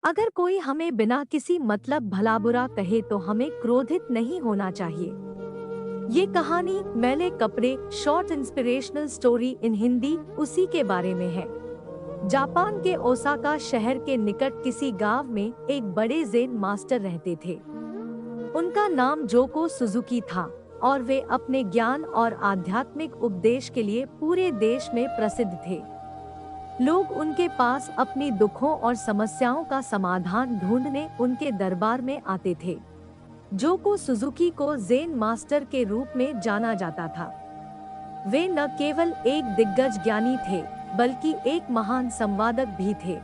अगर कोई हमें बिना किसी मतलब भला बुरा कहे तो हमें क्रोधित नहीं होना चाहिए। ये कहानी मैले कपड़े short inspirational story in Hindi उसी के बारे में है। जापान के ओसाका शहर के निकट किसी गांव में एक बड़े ज़ेन मास्टर रहते थे। उनका नाम जोको सुजुकी था और वे अपने ज्ञान और आध्यात्मिक उपदेश के लिए पूरे देश में प्रसिद्ध थे। लोग उनके पास अपनी दुखों और समस्याओं का समाधान ढूंढने उनके दरबार में आते थे। जोको सुजुकी को ज़ेन मास्टर के रूप में जाना जाता था। वे न केवल एक दिग्गज ज्ञानी थे, बल्कि एक महान संवादक भी थे।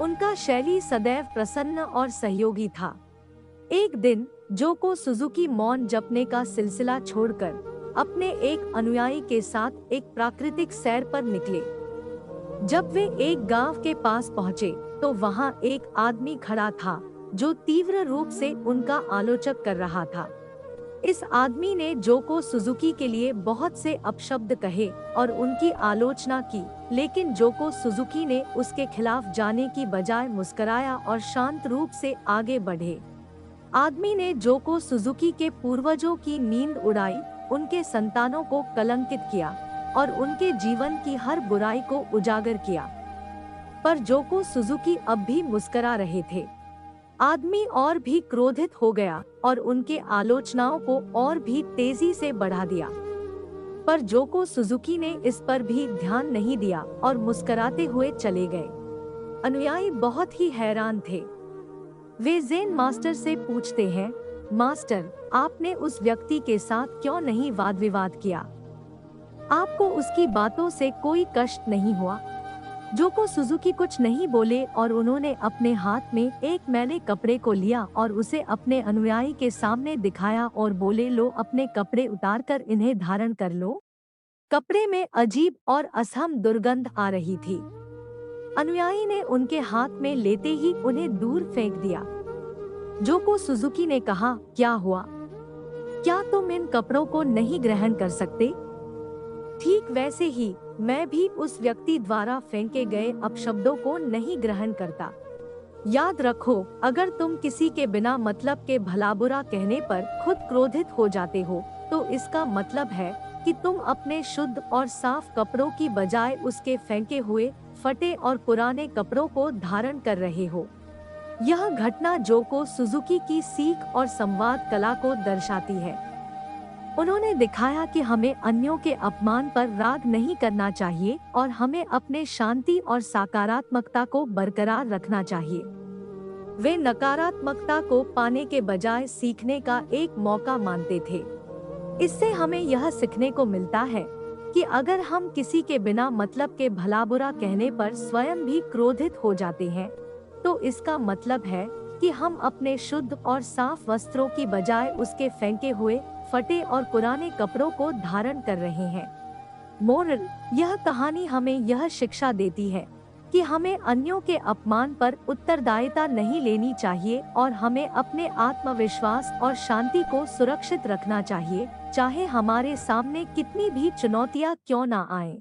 उनका शैली सदैव प्रसन्न और सहयोगी था। एक दिन जोको सुजुकी मौन जपने का सिलसिला छोड़कर अपने एक अनुयायी के साथ एक प्राकृतिक सैर पर निकले। जब वे एक गांव के पास पहुंचे, तो वहां एक आदमी खड़ा था जो तीव्र रूप से उनका आलोचक कर रहा था। इस आदमी ने जोको सुजुकी के लिए बहुत से अपशब्द कहे और उनकी आलोचना की, लेकिन जोको सुजुकी ने उसके खिलाफ जाने की बजाय मुस्कुराया और शांत रूप से आगे बढ़े। आदमी ने जोको सुजुकी के पूर्वजों की नींद उड़ाई, उनके संतानों को कलंकित किया और उनके जीवन की हर बुराई को उजागर किया। पर जोको सुजुकी अब भी मुस्कुरा रहे थे। आदमी और भी क्रोधित हो गया और उनके आलोचनाओं को और भी तेजी से बढ़ा दिया। पर जोको सुजुकी ने इस पर भी ध्यान नहीं दिया और मुस्कुराते हुए चले गए। अनुयायी बहुत ही हैरान थे। वे ज़ेन मास्टर से पूछते हैं, मास्टर, आपने उस व्यक्ति के साथ क्यों नहीं वाद विवाद किया? आपको उसकी बातों से कोई कष्ट नहीं हुआ? जोको सुजुकी कुछ नहीं बोले और उन्होंने अपने हाथ में एक मैले कपड़े को लिया और उसे अपने अनुयायी के सामने दिखाया और बोले, लो, अपने कपड़े उतारकर इन्हें धारण कर लो। कपड़े में अजीब और असहम दुर्गंध आ रही थी। अनुयायी ने उनके हाथ में लेते ही उन्हें दूर फेंक दिया। जोको सुजुकी ने कहा, क्या हुआ? क्या तुम इन कपड़ों को नहीं ग्रहण कर सकते? ठीक वैसे ही मैं भी उस व्यक्ति द्वारा फेंके गए अपशब्दों को नहीं ग्रहण करता। याद रखो, अगर तुम किसी के बिना मतलब के भला बुरा कहने पर खुद क्रोधित हो जाते हो, तो इसका मतलब है कि तुम अपने शुद्ध और साफ कपड़ों की बजाय उसके फेंके हुए, फटे और पुराने कपड़ों को धारण कर रहे हो। यह घटना जोको सुजुकी की सीख और संवाद कला को दर्शाती है। उन्होंने दिखाया कि हमें अन्यों के अपमान पर राग नहीं करना चाहिए और हमें अपने शांति और सकारात्मकता को बरकरार रखना चाहिए। वे नकारात्मकता को पाने के बजाय सीखने का एक मौका मानते थे। इससे हमें यह सीखने को मिलता है कि अगर हम किसी के बिना मतलब के भला बुरा कहने पर स्वयं भी क्रोधित हो जाते हैं, तो इसका मतलब है कि हम अपने शुद्ध और साफ वस्त्रों की बजाय उसके फेंके हुए, फटे और पुराने कपड़ों को धारण कर रहे हैं। मोरल: यह कहानी हमें यह शिक्षा देती है कि हमें अन्यों के अपमान पर उत्तरदायिता नहीं लेनी चाहिए और हमें अपने आत्मविश्वास और शांति को सुरक्षित रखना चाहिए, चाहे हमारे सामने कितनी भी चुनौतियां क्यों ना आएं।